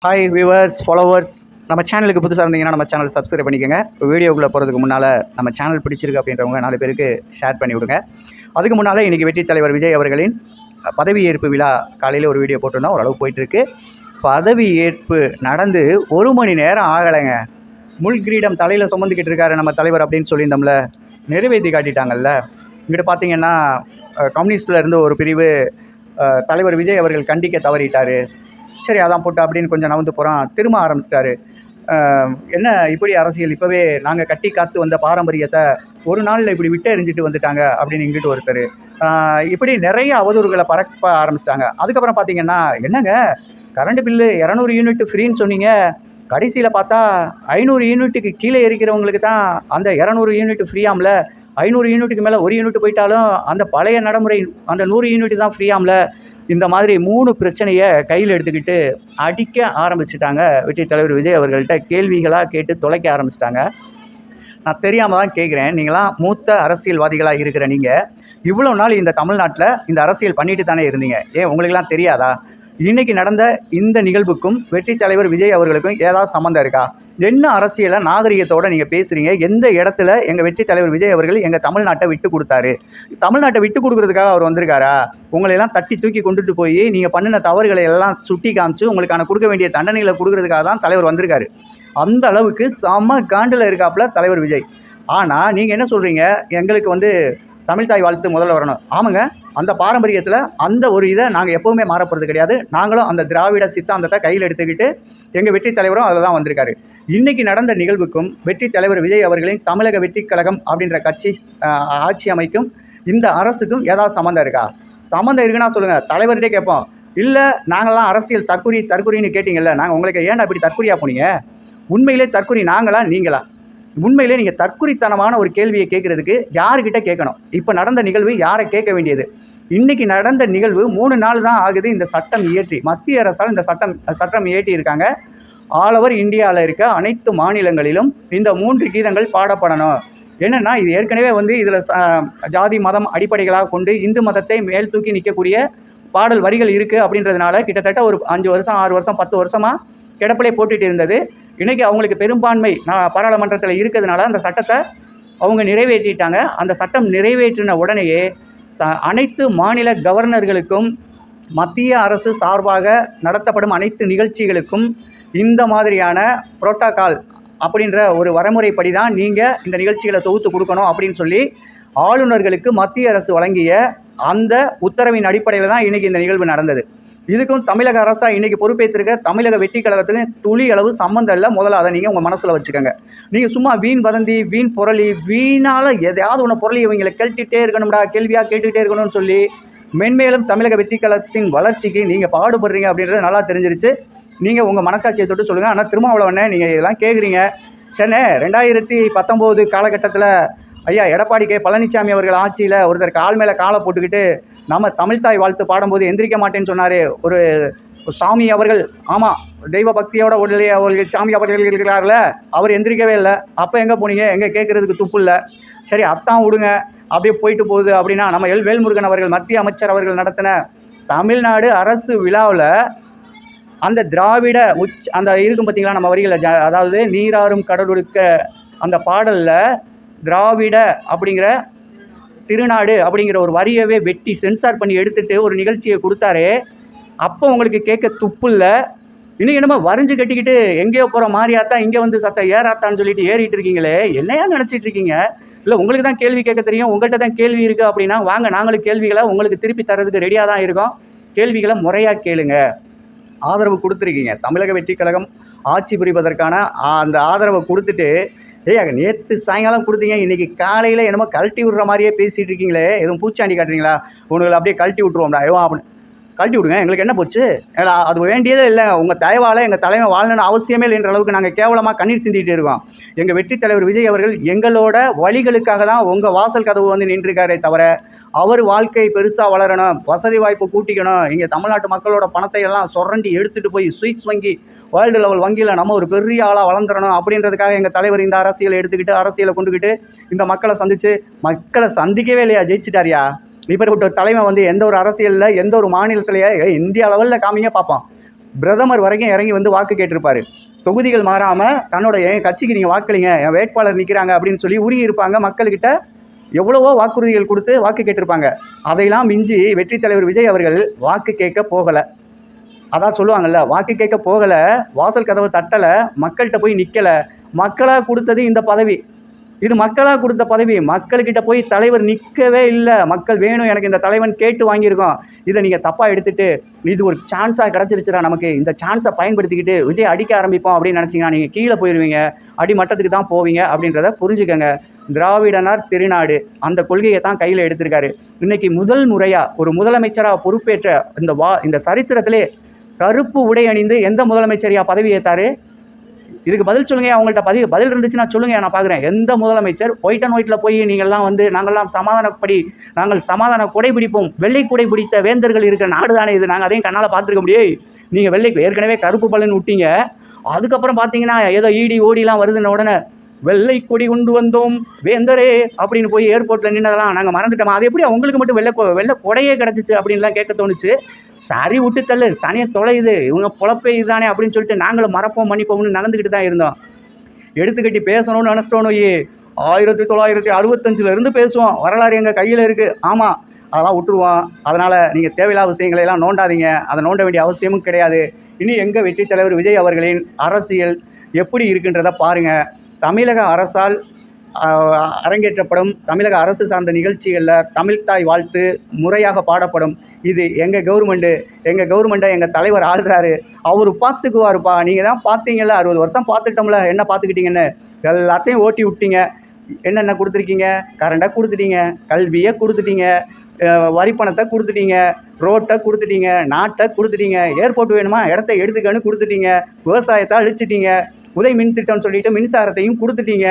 Hi viewers, followers. நம்ம சேனலுக்கு புதுசாக இருந்தீங்கன்னா நம்ம சேனல் சப்ஸ்கிரைப் பண்ணிக்கோங்க. வீடியோக்குள்ளே போகிறதுக்கு முன்னால் நம்ம சேனல் பிடிச்சிருக்கு அப்படின்றவங்க 4 பேருக்கு ஷேர் பண்ணி விடுங்க. அதுக்கு முன்னால் இன்றைக்கி வெற்றி தலைவர் விஜய் அவர்களின் பதவியேற்பு விழா காலையில் ஒரு வீடியோ போட்டிருந்தோம். ஓரளவு போயிட்டுருக்கு. பதவியேற்பு நடந்து 1 மணி நேரம் ஆகலைங்க. முள் கிரீடம் தலையில் சுமந்துக்கிட்டு இருக்காரு நம்ம தலைவர் அப்படின்னு சொல்லியிருந்தோம்ல, நிறைவேற்றி காட்டிட்டாங்கல்ல. இங்கிட்ட பார்த்தீங்கன்னா கம்யூனிஸ்டில் இருந்து ஒரு பிரிவு தலைவர் விஜய் அவர்கள் கண்டிக்க தவறிட்டார். சரி அதான் போட்டு அப்படின்னு கொஞ்சம் நகர்ந்து போகிறோம். திரும்ப ஆரம்பிச்சிட்டாரு. என்ன இப்படி அரசியல், இப்போவே நாங்கள் கட்டி காத்து வந்த பாரம்பரியத்தை ஒரு நாளில் இப்படி விட்டு எறிஞ்சிட்டு வந்துட்டாங்க அப்படின்னு இங்கிட்டு ஒருத்தர். இப்படி நிறைய அவதூறுகளை பரப்ப ஆரம்பிச்சிட்டாங்க. அதுக்கப்புறம் பார்த்தீங்கன்னா, என்னங்க கரண்ட் பில்லு 200 யூனிட் ஃப்ரீன்னு சொன்னீங்க, கடைசியில் பார்த்தா 500 யூனிட்டுக்கு கீழே இருக்கிறவங்களுக்கு தான் அந்த 200 யூனிட் ஃப்ரீயாம்ல, 500 யூனிட்டுக்கு மேலே 1 யூனிட் போயிட்டாலும் அந்த பழைய நடைமுறை அந்த 100 யூனிட் தான் ஃப்ரீயாம்ல. இந்த மாதிரி 3 பிரச்சனையை கையில் எடுத்துக்கிட்டு அடிக்க ஆரம்பிச்சிட்டாங்க. வெற்றி தலைவர் விஜய் அவர்கள்ட்ட கேள்விகளாக கேட்டு தொலைக்க ஆரம்பிச்சிட்டாங்க. நான் தெரியாமல் தான் கேட்குறேன். நீங்களாம் மூத்த அரசியல்வாதிகளாக இருக்கிற நீங்கள் இவ்வளோ நாள் இந்த தமிழ்நாட்டில் இந்த அரசியல் பண்ணிட்டு தானே இருந்தீங்க. ஏன் உங்களுக்கெல்லாம் தெரியாதா? இன்றைக்கி நடந்த இந்த நிகழ்வுக்கும் வெற்றி தலைவர் விஜய் அவர்களுக்கும் ஏதாவது சம்மந்தம் இருக்கா? என்ன அரசியலை நாகரிகத்தோடு நீங்கள் பேசுகிறீங்க? எந்த இடத்துல எங்கள் வெற்றி தலைவர் விஜய் அவர்கள் எங்கள் தமிழ்நாட்டை விட்டு கொடுத்தாரு? தமிழ்நாட்டை விட்டு கொடுக்குறதுக்காக அவர் வந்திருக்காரா? உங்களையெல்லாம் தட்டி தூக்கி கொண்டுட்டு போய் நீங்கள் பண்ணின தவறுகளை எல்லாம் சுட்டி காமிச்சு உங்களுக்கான கொடுக்க வேண்டிய தண்டனைகளை கொடுக்குறதுக்காக தான் தலைவர் வந்திருக்காரு. அந்த அளவுக்கு செம காண்டில் இருக்காப்புல தலைவர் விஜய். ஆனால் நீங்கள் என்ன சொல்கிறீங்க? எங்களுக்கு தமிழ்தாய் வாழ்த்து முதல்ல வரணும். ஆமாங்க, அந்த பாரம்பரியத்தில் அந்த ஒரு இதை நாங்கள் எப்போவுமே மாறப்படுறது கிடையாது. நாங்களும் அந்த திராவிட சித்தாந்தத்தை கையில் எடுத்துக்கிட்டு எங்கள் வெற்றி தலைவரும் அதில் தான் வந்திருக்காரு. இன்றைக்கி நடந்த நிகழ்வுக்கும் வெற்றி தலைவர் விஜய் அவர்களின் தமிழக வெற்றி கழகம் அப்படின்ற கட்சி ஆட்சி அமைக்கும் இந்த அரசுக்கும் ஏதாவது சம்மந்தம் இருக்கா? சம்மந்தம் இருக்குன்னா சொல்லுங்கள், தலைவர்கிட்டே கேட்போம். இல்லை நாங்களாம் அரசியல் தற்குறின்னு கேட்டிங்கல்ல, நாங்கள் உங்களுக்கு ஏன்டா இப்படி தற்குறியாக போனீங்க? உண்மையிலே தற்குறி நாங்களா நீங்களா? உண்மையிலே நீங்கள் தற்குறித்தனமான ஒரு கேள்வியை கேட்குறதுக்கு யாருக்கிட்ட கேட்கணும்? இப்போ நடந்த நிகழ்வு யாரை கேட்க வேண்டியது? இன்றைக்கி நடந்த நிகழ்வு 3 நாள் தான் ஆகுது இந்த சட்டம் இயற்றி. மத்திய அரசால் இந்த சட்டம் இயற்றி இருக்காங்க. ஆல் ஓவர் இந்தியாவில் இருக்க அனைத்து மாநிலங்களிலும் இந்த 3 கீதங்கள் பாடப்படணும். என்னென்னா, இது ஏற்கனவே இதில் ஜாதி மதம் அடிப்படைகளாக கொண்டு இந்து மதத்தை மேல் தூக்கி நிற்கக்கூடிய பாடல் வரிகள் இருக்குது. அப்படின்றதுனால கிட்டத்தட்ட ஒரு 5 வருஷம் 6 வருஷம் 10 வருஷமாக கிடப்பிலே போட்டுட்டு இருந்தது. இன்றைக்கி அவங்களுக்கு பெரும்பான்மை பாராளுமன்றத்தில் இருக்கிறதுனால அந்த சட்டத்தை அவங்க நிறைவேற்றிட்டாங்க. அந்த சட்டம் நிறைவேற்றின உடனேயே அனைத்து மாநில கவர்னர்களுக்கும் மத்திய அரசு சார்பாக நடத்தப்படும் அனைத்து நிகழ்ச்சிகளுக்கும் இந்த மாதிரியான புரோட்டோகால் அப்படின்ற ஒரு வரைமுறைப்படி தான் நீங்கள் இந்த நிகழ்ச்சிகளை தொகுத்து கொடுக்கணும் அப்படின்னு சொல்லி ஆளுநர்களுக்கு மத்திய அரசு வழங்கிய அந்த உத்தரவின் அடிப்படையில் தான் இன்றைக்கி இந்த நிகழ்வு நடந்தது. இதுக்கும் தமிழக அரசாக இன்றைக்கி பொறுப்பேற்றிருக்க தமிழக வெற்றி கழகத்துக்கு துளி அளவு சம்மந்தம் இல்லை. முதல்ல அதை நீங்கள் உங்கள் மனசில் வச்சுக்கோங்க. நீங்கள் சும்மா வீண் வதந்தி, வீண் புரளி, வீணால் எதையாவது ஒன்று புரளி இவங்களை கேட்டுகிட்டே இருக்கணும்டா, கேள்வியாக கேட்டுக்கிட்டே இருக்கணும்னு சொல்லி மென்மேலும் தமிழக வெற்றி கழகத்தின் வளர்ச்சிக்கு நீங்கள் பாடுபடுறீங்க அப்படின்றது நல்லா தெரிஞ்சிருச்சு. நீங்கள் உங்கள் மனசாட்சியை தொட்டு சொல்லுங்கள். ஆனால் திருமாவளவனே, நீங்கள் இதெல்லாம் கேட்குறீங்க. சென்னை 2019 காலகட்டத்தில் ஐயா எடப்பாடி பழனிசாமி அவர்கள் ஆட்சியில் ஒருத்தர் கால் மேலே காலை போட்டுக்கிட்டு நம்ம தமிழ்தாய் வாழ்த்து பாடும்போது எந்திரிக்க மாட்டேன்னு சொன்னார் ஒரு சாமி அவர்கள். ஆமாம், தெய்வ பக்தியோட உடலே அவர்கள் சாமி அவர்கள் இருக்கிறார்ல, அவர் எந்திரிக்கவே இல்லை. அப்போ எங்கே போனீங்க? எங்கே கேட்குறதுக்கு துப்பு இல்லை. சரி அத்தான் விடுங்க, அப்படியே போயிட்டு போகுது. அப்படின்னா நம்ம வேல்முருகன் அவர்கள் மத்திய அமைச்சர் அவர்கள் நடத்தின தமிழ்நாடு அரசு விழாவில் அந்த திராவிட அந்த இருக்கும் பார்த்தீங்களா நம்ம வரிகளில், அதாவது நீராறும் கடலுடுக்க அந்த பாடலில் திராவிட அப்படிங்கிற திருநாடு அப்படிங்கிற ஒரு வரியவே வெட்டி சென்சார் பண்ணி எடுத்துகிட்டு ஒரு நிகழ்ச்சியை கொடுத்தாரு. அப்போ உங்களுக்கு கேட்க துப்பு இல்லை. இன்னும் என்னமோ வரைஞ்சு கட்டிக்கிட்டு எங்கேயோ போகிற மாதிரியாத்தான் இங்கே சத்தம் ஏறாத்தான்னு சொல்லிட்டு ஏறிட்டு இருக்கீங்களே, என்னையா நினச்சிட்டு இருக்கீங்க? இல்லை உங்களுக்கு தான் கேள்வி கேட்க தெரியும், உங்கள்கிட்ட தான் கேள்வி இருக்குது அப்படின்னா வாங்க, நாங்களும் கேள்விகளை உங்களுக்கு திருப்பி தர்றதுக்கு ரெடியாக தான் இருக்கோம். கேள்விகளை முறையாக கேளுங்க. ஆதரவு கொடுத்துருக்கீங்க. தமிழக வெற்றி கழகம் ஆட்சி புரிவதற்கான அந்த ஆதரவை கொடுத்துட்டு, நேற்று சாயங்காலம் கொடுத்தீங்க, இன்றைக்கி காலையில் என்னமோ கழட்டி விடுற மாதிரியே பேசிகிட்டு இருக்கீங்களே, எதுவும் பூச்சாண்டி காட்டுறீங்களா? உங்களை அப்படியே கழட்டி விட்ருவோம்டா அப்படின்னு கழட்டி விடுங்க. எங்களுக்கு என்ன போச்சு? அது வேண்டியதே இல்லை. உங்கள் தயவால் எங்கள் தலைமை வாழணும்னு அவசியமே இல்லைன்ற அளவுக்கு நாங்கள் கேவலமாக கண்ணீர் சிந்திட்டு இருக்கோம். எங்கள் வெற்றி தலைவர் விஜய் அவர்கள் எங்களோட வழிகளுக்காக தான் உங்கள் வாசல் கதவு நின்றுருக்காரே தவிர, அவர் வாழ்க்கை பெருசாக வளரணும், வசதி வாய்ப்பு கூட்டிக்கணும், இங்கே தமிழ்நாட்டு மக்களோட பணத்தை எல்லாம் சுரண்டி எடுத்துகிட்டு போய் ஸ்வீட்ஸ் வங்கி வேர்ல்டு லெவல் வங்கியில் நம்ம ஒரு பெரிய ஆளாக வளர்ந்துடணும் அப்படின்றதுக்காக எங்கள் தலைவர் இந்த அரசியலை எடுத்துக்கிட்டு அரசியலை கொண்டுக்கிட்டு இந்த மக்களை சந்திக்கவே இல்லையா? ஜெயிச்சிட்டாரியா? இப்படிப்பட்ட தலைமை எந்த ஒரு அரசியலில் எந்த ஒரு மாநிலத்திலேயே இந்திய அளவில் காமிங்க பார்ப்போம். பிரதமர் வரைக்கும் இறங்கி வந்து வாக்கு கேட்டிருப்பார். தொகுதிகள் மாறாமல் தன்னோட என் கட்சிக்கு நீங்கள் வாக்களிங்க, என் வேட்பாளர் நிற்கிறாங்க அப்படின்னு சொல்லி உருகி இருப்பாங்க. மக்கள்கிட்ட எவ்வளவோ வாக்குறுதிகள் கொடுத்து வாக்கு கேட்டிருப்பாங்க. அதையெல்லாம் மிஞ்சி வெற்றி தலைவர் விஜய் அவர்கள் வாக்கு கேட்க போகலை. அதான் சொல்லுவாங்கல்ல, வாக்கு கேட்க போகலை, வாசல் கதவை தட்டலை, மக்கள்கிட்ட போய் நிற்கலை. மக்களாக கொடுத்தது இந்த பதவி. இது மக்களாக கொடுத்த பதவி. மக்கள்கிட்ட போய் தலைவர் நிற்கவே இல்லை. மக்கள் வேணும் எனக்கு இந்த தலைவன் கேட்டு வாங்கியிருக்கோம். இதை நீங்கள் தப்பாக எடுத்துகிட்டு இது ஒரு சான்ஸாக கிடச்சிருச்சுடா நமக்கு, இந்த சான்ஸை பயன்படுத்திக்கிட்டு விஜய் அடிக்க ஆரம்பிப்போம் அப்படின்னு நினச்சிங்கன்னா நீங்கள் கீழே போயிடுவீங்க, அடிமட்டத்துக்கு தான் போவீங்க அப்படின்றத புரிஞ்சுக்கங்க. திராவிடனார் திருநாடு அந்த கொள்கையை தான் கையில் எடுத்திருக்காரு. இன்றைக்கி முதல் முறையாக ஒரு முதலமைச்சராக பொறுப்பேற்ற இந்த சரித்திரத்திலே கருப்பு உடை அணிந்து எந்த முதலமைச்சரையா பதவி ஏற்றாரு? இதுக்கு பதில் சொல்லுங்க. அவங்கள்ட்ட பதில் இருந்துச்சுன்னா சொல்லுங்க, நான் பார்க்குறேன். எந்த முதலமைச்சர் ஒயிட் அண்ட் ஒயிட்டில் போய் நீங்கள்லாம் வந்து நாங்கள்லாம் நாங்கள் சமாதான கொடை பிடிப்போம், வெள்ளை கொடை பிடித்த வேந்தர்கள் இருக்கிற நாடு தானே இது, நாங்கள் அதையும் கண்ணால் பார்த்துருக்க முடியும். நீங்கள் ஏற்கனவே கருப்பு பலன் விட்டீங்க. அதுக்கப்புறம் பார்த்தீங்கன்னா ஏதோ ஓடிலாம் வருதுன்னு உடனே வெள்ளை கொடி கொண்டு வந்தோம் வேந்தரே அப்படின்னு போய் ஏர்போர்ட்டில் நின்னதெல்லாம் நாங்கள் மறந்துட்டோமா? அது எப்படி அவங்களுக்கு மட்டும் வெள்ளை கொடையே கிடச்சிச்சு அப்படின்லாம் கேட்க தோணுச்சு. சரி விட்டு தள்ளு, சனியை தொலையுது, இவங்க பொழப்பே இதுதானே அப்படின்னு சொல்லிட்டு நாங்களும் மறப்போம் மன்னிப்போம்னு நடந்துக்கிட்டு தான் இருந்தோம். எடுத்துக்கட்டி பேசணும்னு நினச்சிட்டோன்னு 1965 பேசுவோம். வரலாறு எங்கள் கையில் இருக்குது. ஆமாம், அதெல்லாம் விட்டுருவோம். அதனால் நீங்கள் தேவையில்லாத விஷயங்களை எல்லாம் நோண்டாதீங்க. அதை நோண்ட வேண்டிய அவசியமும் கிடையாது. இனி எங்கள் வெற்றி தலைவர் விஜய் அவர்களின் அரசியல் எப்படி இருக்குன்றதை பாருங்கள். தமிழக அரசால் அரங்கேற்றப்படும் தமிழக அரசு சார்ந்த நிகழ்ச்சிகளில் தமிழ்த்தாய் வாழ்த்து முறையாக பாடப்படும். இது எங்கள் கவர்மெண்ட்டை எங்கள் தலைவர் ஆள்றாரு, அவர் பார்த்துக்குவாருப்பா. நீங்கள் தான் பார்த்தீங்கல்ல, 60 வருஷம் பார்த்துட்டோம்ல, என்ன பார்த்துக்கிட்டீங்கன்னு எல்லாத்தையும் ஓட்டி விட்டீங்க. என்னென்ன கொடுத்துருக்கீங்க? கரண்டை கொடுத்துட்டீங்க, கல்வியை கொடுத்துட்டீங்க, வரி பணத்தை கொடுத்துட்டீங்க, ரோட்டை கொடுத்துட்டீங்க, நாட்டை கொடுத்துட்டீங்க, ஏர்போர்ட் வேணுமா இடத்த எடுத்துக்கன்னு கொடுத்துட்டீங்க, விவசாயத்தை அழிச்சிட்டீங்க, உதய் மின் திட்டம்னு சொல்லிட்டு மின்சாரத்தையும் கொடுத்துட்டீங்க.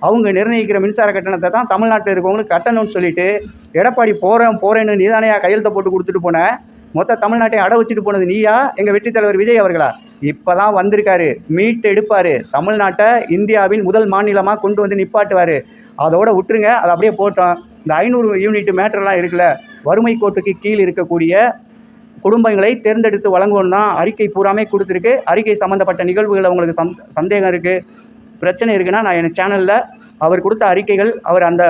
அவங்க நிர்ணயிக்கிற மின்சார கட்டணத்தை தான் தமிழ்நாட்டில் இருக்கவங்களுக்கு கட்டணும்னு சொல்லிட்டு எடப்பாடி போகிறேன்னு நீதானையா கையெழுத்தை போட்டு கொடுத்துட்டு போன? மொத்த தமிழ்நாட்டை அடை வச்சுட்டு போனது நீயா? எங்கள் வெற்றி தலைவர் விஜய் அவர்களா? இப்போ தான் வந்திருக்காரு, மீட்டு எடுப்பார், தமிழ்நாட்டை இந்தியாவின் முதல் மாநிலமாக கொண்டு வந்து நிப்பாட்டுவார். அதோட விட்டுருங்க, அதை அப்படியே போட்டோம். இந்த 500 யூனிட் மேட்டர்லாம் இருக்குல்ல, வறுமை கோட்டுக்கு கீழ் இருக்கக்கூடிய குடும்பங்களை தேர்ந்தெடுத்து வழங்குவோம் தான் அறிக்கை பூராமே கொடுத்துருக்கு. அறிக்கை சம்மந்தப்பட்ட நிகழ்வுகள் உங்களுக்கு சந்தேகம் இருக்குது, பிரச்சனை இருக்குன்னா நான் என் சேனலில் அவர் கொடுத்த அறிக்கைகள், அவர் அந்த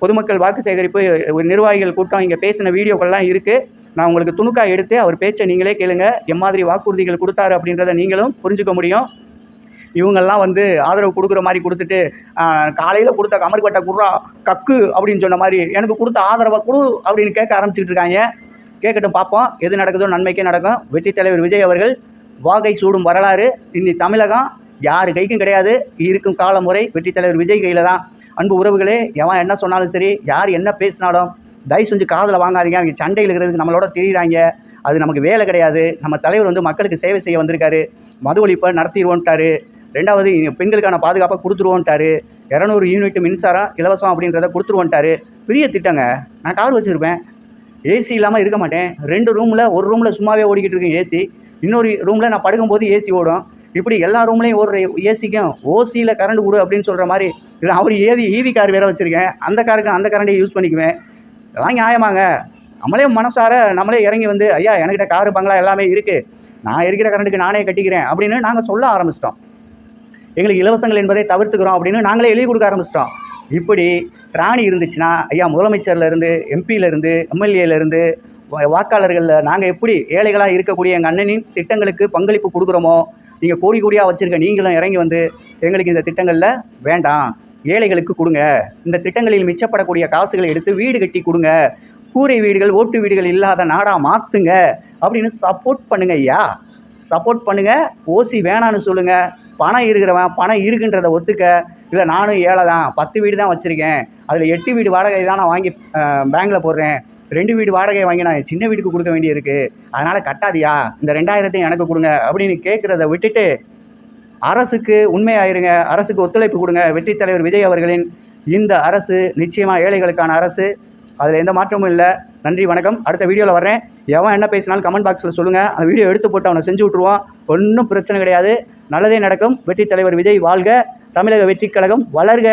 பொதுமக்கள் வாக்கு சேகரிப்பு நிர்வாகிகள் கூட்டம் இங்கே பேசின வீடியோக்கள்லாம் இருக்குது. நான் உங்களுக்கு துணுக்காக எடுத்து அவர் பேச்சை நீங்களே கேளுங்க. எம்மாதிரி வாக்குறுதிகள் கொடுத்தாரு அப்படின்றத நீங்களும் புரிஞ்சுக்க முடியும். இவங்கெல்லாம் வந்து ஆதரவு கொடுக்குற மாதிரி கொடுத்துட்டு காலையில் கொடுத்த கமர்கட்டை குர்ரா கக்கு அப்படின்னு சொன்ன மாதிரி எனக்கு கொடுத்த ஆதரவை கொடு அப்படின்னு கேட்க ஆரம்பிச்சுக்கிட்டு இருக்காங்க. கேட்கட்டும், பார்ப்போம் எது நடக்குதோ நன்மைக்கே நடக்கும். வெற்றி தலைவர் விஜய் அவர்கள் வாகை சூடும் வரலாறு இன்னி தமிழகம் யார் கைக்கும் கிடையாது. இருக்கும் காலமுறை வெற்றி தலைவர் விஜய் கையில் தான். அன்பு உறவுகளே, எவன் என்ன சொன்னாலும் சரி, யார் என்ன பேசினாலும் தயவு செஞ்சு காதில் வாங்காதீங்க. அவங்க சண்டையில் இருக்கிறதுக்கு நம்மளோட தெரியுறாங்க, அது நமக்கு வேலை கிடையாது. நம்ம தலைவர் வந்து மக்களுக்கு சேவை செய்ய வந்திருக்காரு. மது ஒழிப்பை நடத்திடுவோன்ட்டாரு. 2வது பெண்களுக்கான பாதுகாப்பை கொடுத்துருவோன்ட்டாரு. 200 யூனிட் மின்சாரம் இலவசம் அப்படின்றத கொடுத்துருவோன்ட்டாரு. பெரிய திட்டங்க. நான் கார் வச்சுருப்பேன், ஏசி இல்லாமல் இருக்க மாட்டேன். 2 ரூமில், ஒரு ரூமில் சும்மாவே ஓடிக்கிட்டு இருக்கேன் ஏசி, இன்னொரு ரூமில் நான் படுக்கும்போது ஏசி ஓடும். இப்படி எல்லா ரூம்லேயும் ஓடுற ஏசிக்கும் ஓசியில் கரண்ட் கொடு அப்படின்னு சொல்கிற மாதிரி. இல்லை அவர் ஈவி கார் வேறு வச்சுருக்கேன், அந்த காருக்கு அந்த கரண்டையை யூஸ் பண்ணிக்குவேன். இதெல்லாம் நியாயமாங்க? நம்மளே மனசார நம்மளே இறங்கி வந்து ஐயா என்கிட்ட காரு பங்களா எல்லாமே இருக்குது, நான் இருக்கிற கரண்ட்டுக்கு நானே கட்டிக்கிறேன் அப்படின்னு நாங்கள் சொல்ல ஆரம்பிச்சிட்டோம். எங்களுக்கு இலவசங்கள் என்பதை தவிர்த்துக்கிறோம் அப்படின்னு நாங்களே எழுதி கொடுக்க ஆரம்பிச்சிட்டோம். இப்படி திராணி இருந்துச்சுன்னா ஐயா முதலமைச்சர்லேருந்து, எம்பியிலேருந்து, எம்எல்ஏலேருந்து, வாக்காளர்களில் நாங்கள் எப்படி ஏழைகளாக இருக்கக்கூடிய எங்கள் அண்ணனின் திட்டங்களுக்கு பங்களிப்பு கொடுக்குறோமோ, நீங்கள் கோடி கோடியாக வச்சுருக்க நீங்களும் இறங்கி வந்து எங்களுக்கு இந்த திட்டங்களில் வேண்டாம், ஏழைகளுக்கு கொடுங்க, இந்த திட்டங்களில் மிச்சப்படக்கூடிய காசுகளை எடுத்து வீடு கட்டி கொடுங்க, கூரை வீடுகள் ஓட்டு வீடுகள் இல்லாத நாடாக மாற்றுங்க அப்படின்னு சப்போர்ட் பண்ணுங்க ஐயா, சப்போர்ட் பண்ணுங்கள். ஓசி வேணான்னு சொல்லுங்கள். பணம் இருக்கிறவன் பணம் இருக்குன்றதை ஒத்துக்க. இல்லை நானும் ஏழை தான், 10 வீடு தான் வச்சுருக்கேன், அதில் 8 வீடு வாடகை தான் நான் வாங்கி பேங்கில் போடுறேன், 2 வீடு வாடகை வாங்கி நான் சின்ன வீட்டுக்கு கொடுக்க வேண்டியிருக்கு, அதனால் கட்டாதியா, இந்த 2000 எனக்கு கொடுங்க அப்படின்னு கேட்குறத விட்டுட்டு அரசுக்கு உண்மையாயிருங்க, அரசுக்கு ஒத்துழைப்பு கொடுங்க. வெற்றி தலைவர் விஜய் அவர்களின் இந்த அரசு நிச்சயமாக ஏழைகளுக்கான அரசு, அதில் எந்த மாற்றமும் இல்லை. நன்றி, வணக்கம். அடுத்த வீடியோவில் வர்றேன். எவன் என்ன பேசினாலும் கமெண்ட் பாக்ஸில் சொல்லுங்கள். அந்த வீடியோ எடுத்து போட்டு அவனை செஞ்சு விட்ருவோம். ஒன்றும் பிரச்சனை கிடையாது, நல்லதே நடக்கும். வெற்றி தலைவர் விஜய் வாழ்க, தமிழக வெற்றிக் கழகம் வளர்க.